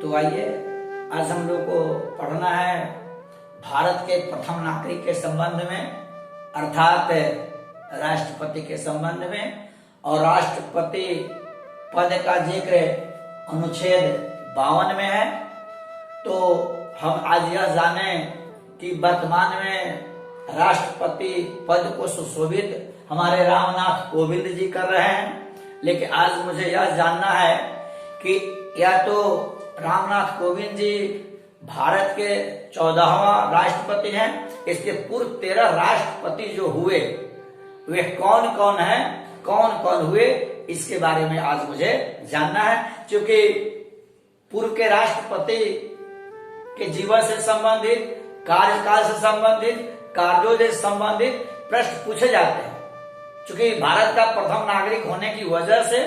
तो आइए आज हम लोग को पढ़ना है भारत के प्रथम नागरिक के संबंध में, अर्थात राष्ट्रपति के संबंध में। और राष्ट्रपति पद का जिक्र अनुच्छेद 52 में है। तो हम आज यह जाने कि वर्तमान में राष्ट्रपति पद को सुशोभित हमारे रामनाथ कोविंद जी कर रहे हैं। लेकिन आज मुझे यह जानना है कि या तो रामनाथ कोविंद जी भारत के 14वां राष्ट्रपति हैं, इसके पूर्व 13 राष्ट्रपति जो हुए वे कौन कौन हैं, कौन कौन हुए, इसके बारे में आज मुझे जानना है। क्योंकि पूर्व के राष्ट्रपति के जीवन से संबंधित, कार्यकाल से संबंधित, कार्यों से संबंधित प्रश्न पूछे जाते हैं। क्योंकि भारत का प्रथम नागरिक होने की वजह से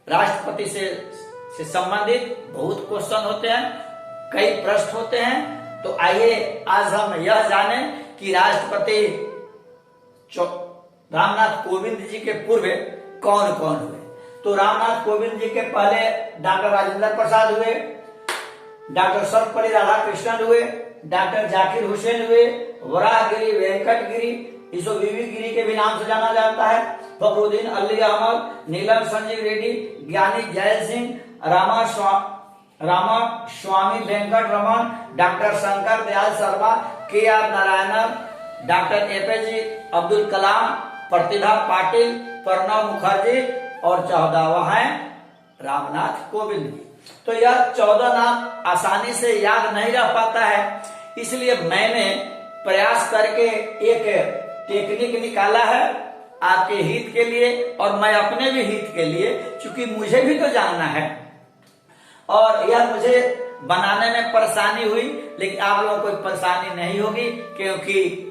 राष्ट्रपति से संबंधित बहुत क्वेश्चन होते हैं, कई प्रश्न होते हैं। तो आइए आज हम यह जानें कि राष्ट्रपति रामनाथ कोविंद जी के पूर्व कौन कौन हुए। तो रामनाथ कोविंद जी के पहले डॉक्टर राजेंद्र प्रसाद हुए, डॉक्टर सर्वपल्ली राधाकृष्णन हुए, डॉक्टर जाकिर हुसैन हुए, वराहगिरी वेंकट गिरी, इसको वीवी गिरी के भी नाम से जाना जाता है, फखरुद्दीन अली अहमद, नीलम Sanjiva Reddy, Giani Zail Singh, Rama Swamy Venkata Raman, doctor Shankar Dayal Sharma, K R Narayanan, doctor APJ Abdul Kalam, Pratibha Patil, Pranab Mukherjee और 14वां है रामनाथ कोविंद। तो यह 14 नाम आसानी से याद नहीं रह पाता है, इसलिए मैंने प्रयास करके एक टेक्निक निकाला है आपके हित के लिए और मैं अपने भी हित के लिए, क्योंकि मुझे भी तो जानना है। और यह मुझे बनाने में परेशानी हुई, लेकिन आप लोगों को कोई परेशानी नहीं होगी, क्योंकि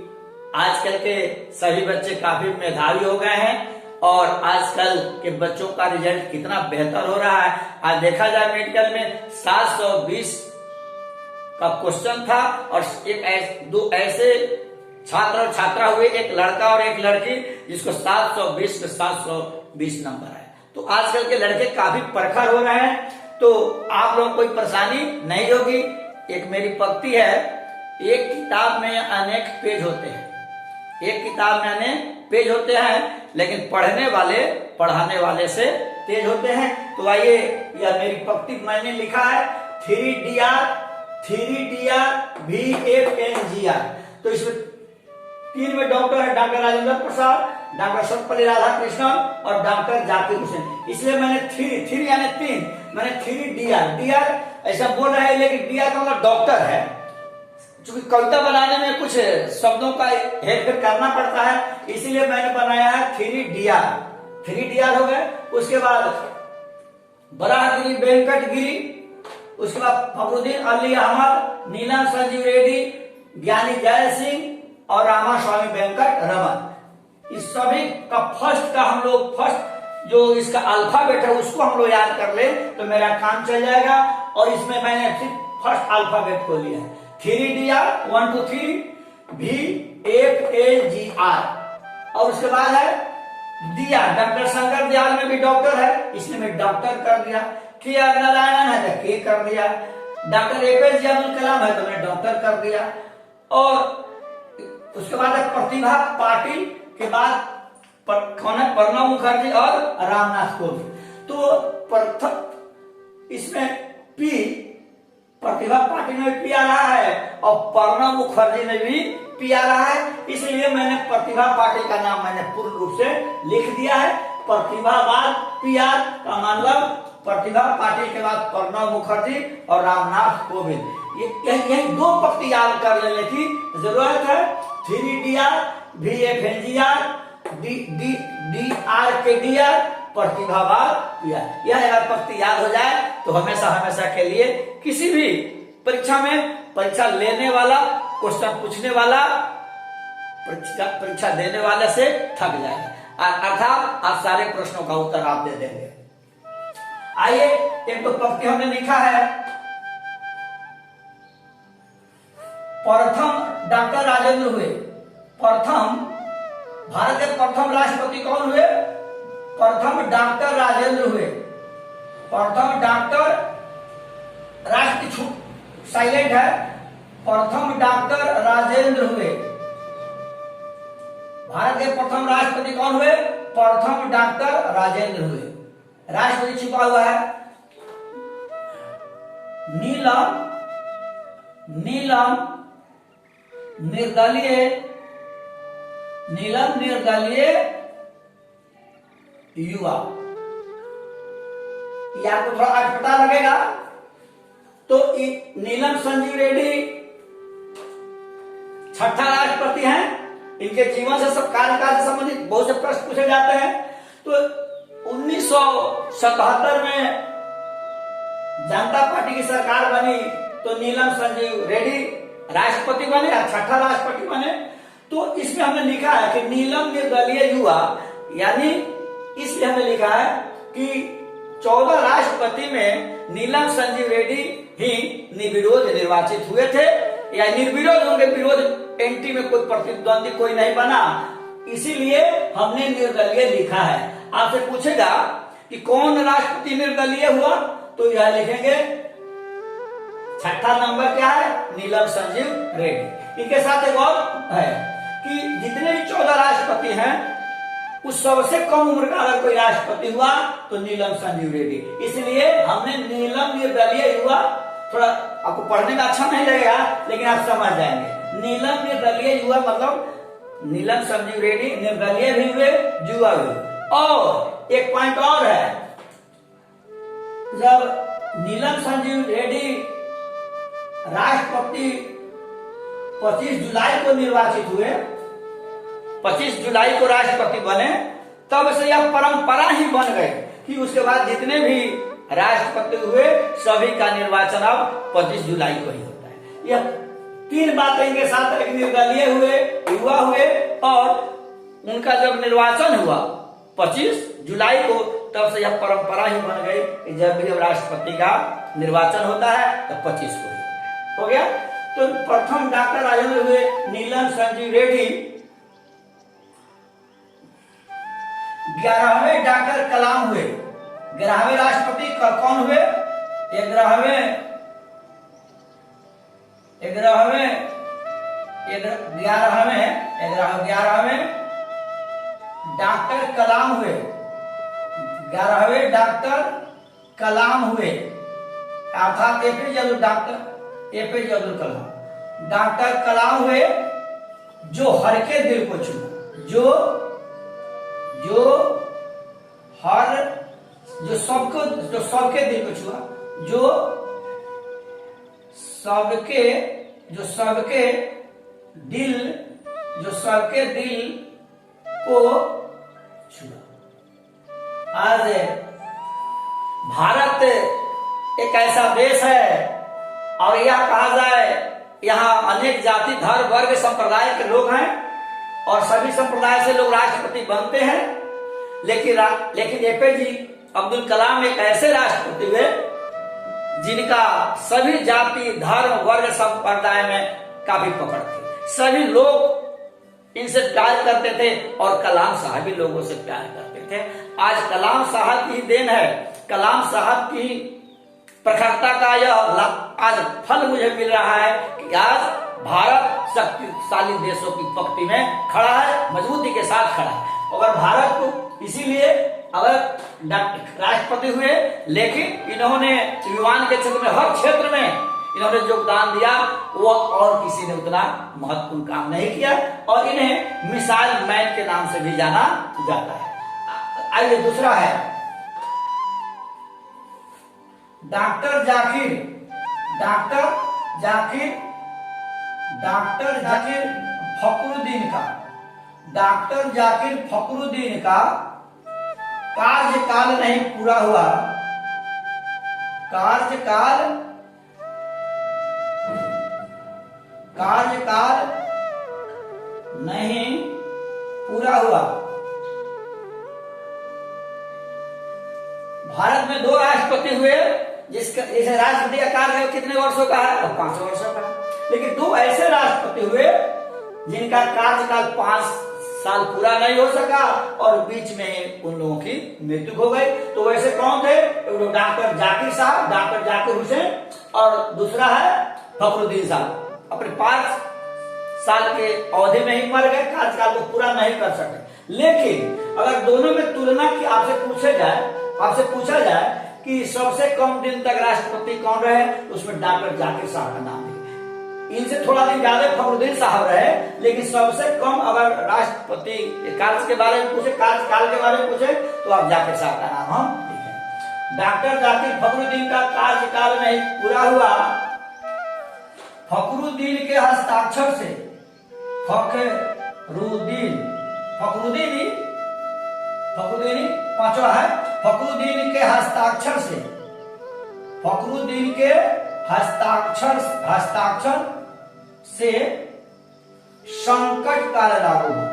आजकल के सभी बच्चे काफी मेधावी हो गए हैं और आजकल के बच्चों का रिजल्ट कितना बेहतर हो रहा है। आज देखा जाए मेडिकल में 720 का क्वेश्चन था और दो ऐसे छात्र और छात्रा हुए, एक लड़का और एक लड़की, जिसको 720 में 720 नंबर है। तो आजकल के लड़के काफी प्रखर हो रहे हैं, तो आप लोगों को कोई परेशानी नहीं होगी। एक मेरी पंक्ति है, एक किताब में अनेक पेज होते हैं, एक किताब में अनेक पेज होते हैं, लेकिन पढ़ने वाले पढ़ाने वाले से तेज होते हैं। तो आइए, यह मेरी पंक्ति मैंने लिखा है 3DR VFNGR। तो इसमें 3 में डॉक्टर है, डॉक्टर राजेंद्र प्रसाद, डॉक्टर सर्वपल्ली राधाकृष्णन और डॉक्टर जाकिर हुसैन। इसलिए मैंने 3 यानी 3, मैंने 3DR ऐसा बोल रहा है, लेकिन DR का मतलब डॉक्टर है। क्योंकि कविता बनाने में कुछ शब्दों का हेरफेर करना पड़ता है, इसीलिए मैंने बनाया है 3DR हो गए। उसके बाद वराहगिरी वेंकट गिरी, उसके बाद फखरुद्दीन अली अहमद, नीलम संजीव रेड्डी, ज्ञानी जैल सिंह और रामा स्वामी वेंकट रमन। इस सभी का फर्स्ट जो इसका अल्फाबेट है उसको हम लोग याद कर ले तो मेरा काम चल जाएगा। और इसमें मैंने सिर्फ फर्स्ट अल्फाबेट को लिया है, 3DR 1 2 3 VFAGR। और उसके बाद है DR, डॉक्टर शंकर दयाल में भी डॉक्टर है, इसलिए मैं डॉक्टर कर दिया। के आर नारायणन है तो के कर दिया, डॉक्टर एपीजे अब्दुल कलाम है तो मैं डॉक्टर कर दिया। और उसके बाद प्रतिभा पाटिल के बाद कौन है, प्रणब मुखर्जी और रामनाथ कोविंद। तो प्रथम इसमें पी, प्रतिभा पाटिल में पी आ रहा है और प्रणब मुखर्जी में भी पी आ रहा है, इसलिए मैंने प्रतिभा पाटिल का नाम मैंने पूर्ण रूप से लिख दिया है। प्रतिभा बाद PR का मतलब प्रतिभा पाटिल के बाद प्रणब मुखर्जी और रामनाथ कोविंद। ये 2 पंक्ति याद कर लेने की जरूरत है, 3DR VFNGR DR के DR प्रतिभा बाद PR। यह अगर पंक्ति याद हो जाए तो हमेशा के लिए किसी भी परीक्षा में परीक्षा लेने वाला, क्वेश्चन पूछने वाला, परीक्षा देने वाले से थक जाएगा, अर्थात आप सारे प्रश्नों का उत्तर आप दे देंगे। आइए, एक तो पंक्ति हमने लिखा है, प्रथम डॉक्टर राजेंद्र हुए। प्रथम भारत के प्रथम राष्ट्रपति कौन हुए? प्रथम डॉक्टर राजेंद्र हुए। प्रथम डॉक्टर लास्ट की छूट साइलेंट है। प्रथम डॉक्टर राजेंद्र हुए। भारत के प्रथम राष्ट्रपति कौन हुए? प्रथम डॉक्टर राजेंद्र हुए। राष्ट्रपति छुपा हुआ है। नीलम निर्दलीय युवा। ये आपको थोड़ा आज पता लगेगा। तो नीलम संजीव रेड्डी छठा राष्ट्रपति हैं। इनके जीवन से सब कार्यकाल से संबंधित बहुत से प्रश्न पूछे जाते हैं। तो 1977 में जनता पार्टी की सरकार बनी तो नीलम संजीव रेड्डी राष्ट्रपति बने या छठा राष्ट्रपति बने। तो इसमें हमने लिखा है कि नीलम निर्दलीय युवा, यानी इसलिए हमने लिखा है कि 14 राष्ट्रपति में नीलम संजीव रेड्डी ही निर्विरोध निर्वाचित हुए थे, या निर्विरोध, उनके विरोध एंटी में कोई प्रतिद्वंदी कोई नहीं बना, इसीलिए हमने निर्दलीय लिखा है। आपसे पूछेगा कि कौन राष्ट्रपति निर्दलीय हुआ, तो यह लिखेंगे छठा नंबर क्या है? नीलम संजीव रेड्डी। इनके साथ एक और है कि जितने भी 14 राष्ट्रपति हैं उस सबसे कम उम्र का अगर कोई राष्ट्रपति हुआ तो नीलम संजीव रेड्डी, इसलिए हमने नीलम निर्दलीय युवा। थोड़ा आपको पढ़ने में अच्छा नहीं लगेगा लेकिन आप समझ जाएंगे। नीलम निर्दलीय युवा मतलब नीलम संजीव रेड्डी निर्दलीय भी हुए, युवा हुए। और एक पॉइंट और है, जब नीलम संजीव रेड्डी राष्ट्रपति 25 जुलाई को निर्वाचित हुए, 25 जुलाई को राष्ट्रपति बने, तब से यह परंपरा ही बन गई कि उसके बाद जितने भी राष्ट्रपति हुए सभी का निर्वाचन अब 25 जुलाई को ही होता है। यह 3 बातें इनके साथ, एक निर्दलीय हुए, युवा हुए, और उनका जब निर्वाचन हुआ 25 जुलाई को, तब से यह परंपरा ही बन गई कि जब भी राष्ट्रपति का निर्वाचन होता है तो 25 को ही हो गया। तो प्रथम डॉक्टर राजेंद्र हुए नीलम संजीव रेड्डी। 11वें डॉक्टर कलाम हुए। 11वें राष्ट्रपति कौन हुए? 11वें डॉक्टर कलाम हुए। 11वें डॉक्टर कलाम हुए, अर्थात एपीजे अब्दुल कलाम। डॉक्टर कलाम हुए जो हर के दिल को छुआ, जो सबके दिल को छुआ, जो सबके दिल को छुआ। आज भारत एक ऐसा देश है, और यह कहा जाए यहाँ अनेक जाति धर्म वर्ग संप्रदाय के लोग हैं, और सभी संप्रदाय से लोग राष्ट्रपति बनते हैं। लेकिन एपीजे अब्दुल कलाम एक ऐसे राष्ट्रपति हुए जिनका सभी जाति धर्म वर्ग संप्रदाय में काफी पकड़ थी। सभी लोग इनसे प्यार करते थे और कलाम साहब भी लोगों से प्यार करते थे। आज कलाम साहब की देन है, कलाम साहब की प्रखरता का यह आज फल मुझे मिल रहा है कि आज भारत शक्तिशाली देशों की पंक्ति में खड़ा है, मजबूती के साथ खड़ा है। अगर भारत को इसीलिए अगर राष्ट्रपति हुए, लेकिन इन्होंने युवान के क्षेत्र में हर क्षेत्र में इन्होंने योगदान दिया, वो और किसी ने उतना महत्वपूर्ण काम नहीं किया, और इन्हें मिसाइल मैन के नाम से भी जाना जाता है। आइए दूसरा है डॉक्टर जाकिर फखरुद्दीन का कार्यकाल नहीं पूरा हुआ। कार्यकाल नहीं पूरा हुआ। भारत में 2 राष्ट्रपति हुए, जिसे राष्ट्रपति का कार्यकाल कितने वर्षों का है? 5 वर्षों का। लेकिन 2 ऐसे राष्ट्रपति हुए जिनका कार्यकाल 5 साल पूरा नहीं हो सका और बीच में उन लोगों की मृत्यु हो गई। तो वैसे कौन थे? डॉक्टर जाकिर साहब, डॉक्टर जाकिर हुसैन, और दूसरा है फखरुद्दीन साहब, अपने 5 साल के अवधि में ही मर गए, कार्यकाल को पूरा नहीं कर सके। लेकिन अगर दोनों में तुलना की आपसे पूछा जाए कि सबसे कम दिन तक राष्ट्रपति कौन रहे, तो उसमें डॉक्टर जाकिर साहब का नाम है। इनसे थोड़ा दिन ज्यादा फखरुद्दीन साहब रहे, लेकिन सबसे कम अगर राष्ट्रपति कार्य के बारे में पूछे, कार्यकाल के बारे में पूछे, तो आप जाकिर साहब का नाम हम लिखें। डॉक्टर जाकिर फखरुद्दीन का कार्यकाल में ही पूरा हुआ। फखरुद्दीन के हस्ताक्षर से फखरुद्दीन पांचवा है, फखरुद्दीन के हस्ताक्षर से संकट काल लागू हुआ।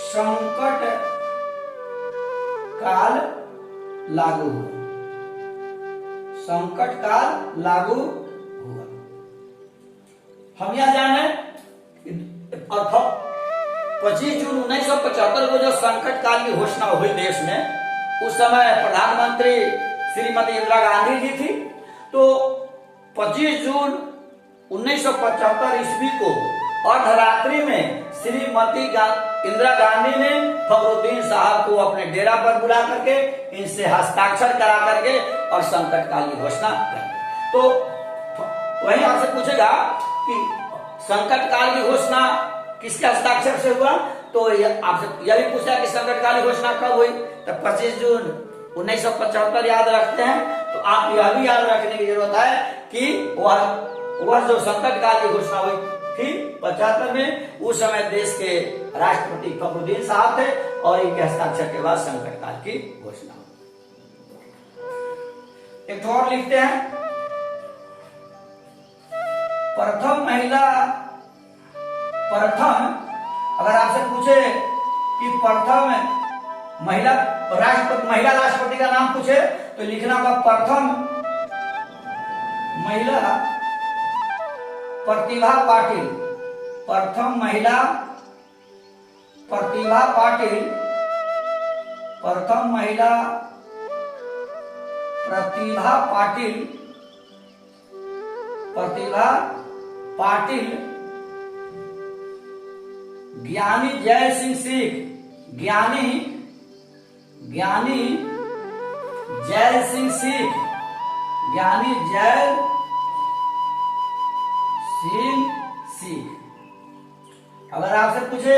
संकट काल लागू हुआ। संकट काल लागू हुआ। हम यह जाने और 25 जून 1975 को जो संकट काल की घोषणा हुई देश में, उस समय प्रधानमंत्री श्रीमती इंदिरा गांधी जी थी। तो 25 जून 1975 ईस्वी को अर्धरात्रि में श्रीमती इंदिरा गांधी ने फखरुद्दीन साहब को अपने डेरा पर बुला करके इनसे हस्ताक्षर करा करके और संकट काल की घोषणा कर। तो वही आपसे पूछेगा कि संकट काल की घोषणा किसके हस्ताक्षर से हुआ, तो आपसे यह भी पूछा कि संकट काल की घोषणा कब हुई, तो 25 जून 1975 याद रखते हैं। तो आप यह भी याद रखने की जरूरत है कि वह जो संकट काल की घोषणा हुई थी 75 में, उस समय देश के राष्ट्रपति फखरुद्दीन साहब थे और इनके हस्ताक्षर के बाद संकट काल की घोषणा। एक और लिखते हैं, अगर आपसे पूछे कि प्रथम महिला राष्ट्रपति का नाम पूछे, तो लिखना होगा प्रथम महिला प्रतिभा पाटिल। प्रथम महिला प्रतिभा पाटिल। प्रथम महिला प्रतिभा पाटिल। प्रतिभा पाटिल। ज्ञानी जय सिंह सिख। ज्ञानी जय सिंह सिख। ज्ञानी जय सिंह सिख। अगर आपसे पूछे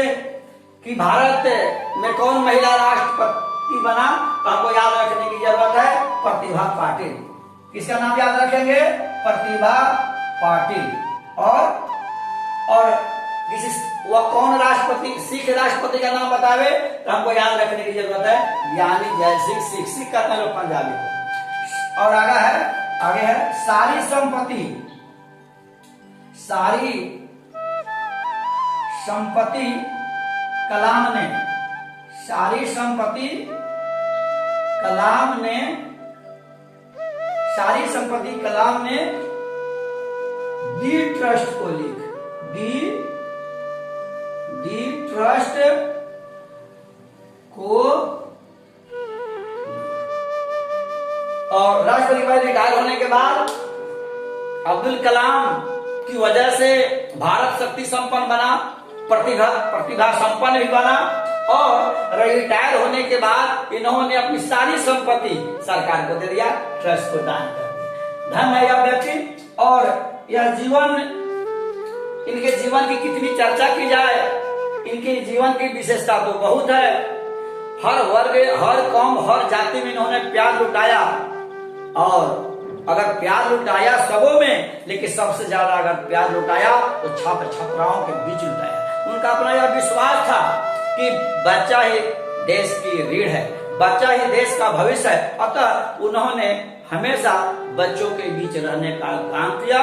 कि भारत में कौन महिला राष्ट्रपति बना, तो आपको याद रखने की जरूरत है प्रतिभा पाटिल। किसका नाम याद रखेंगे? प्रतिभा पाटिल। और वह कौन राष्ट्रपति, सिख राष्ट्रपति का नाम बतावे, तो हमको याद रखने की जरूरत है ज्ञानी जय सिंह सिख। सिख कहते हैं लोग पंजाबी को। और आगे है सारी संपत्ति कलाम ने। सारी संपत्ति कलाम ने दी ट्रस्ट को दी ट्रस्ट को। और राष्ट्रपति पद रिटायर होने के बाद अब्दुल कलाम की वजह से भारत शक्ति संपन्न बना, प्रतिभा संपन्न भी बना। और रिटायर होने के बाद इन्होंने अपनी सारी संपत्ति सरकार को दे दिया, ट्रस्ट को दान कर दिया। धन है यह व्यक्ति। और यह जीवन, इनके जीवन की कितनी चर्चा की जाए, इनके जीवन की विशेषता तो बहुत है। हर वर्ग, हर कौम, हर जाति में इन्होंने प्यार लुटाया। और अगर प्यार लुटाया सबों में, लेकिन सबसे ज्यादा अगर प्यार लुटाया तो छात्र छात्राओं के बीच लुटाया। उनका अपना यह विश्वास था कि बच्चा ही देश की रीढ़ है, बच्चा ही देश का भविष्य है। अतः उन्होंने हमेशा बच्चों के बीच रहने का काम किया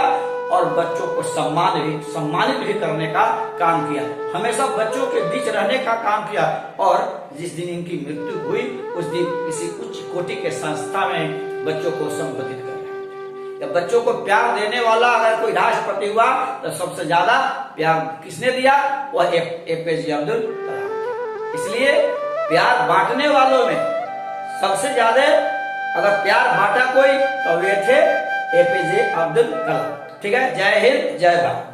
और बच्चों को सम्मानित भी करने का काम किया। हमेशा बच्चों के बीच रहने का काम किया। और जिस दिन इनकी मृत्यु हुई, उस दिन किसी उच्च कोटि के संस्था में बच्चों को संबोधित कर जब बच्चों को प्यार देने वाला अगर कोई राष्ट्रपति हुआ तो सबसे ज्यादा प्यार किसने दिया? वह एपीजे अब्दुल कलाम। इसलिए प्यार बांटने वालों में सबसे ज्यादा अगर प्यार बांटा कोई तो वे थे एपीजे अब्दुल कलाम। ठीक है, जय हिंद जय भारत।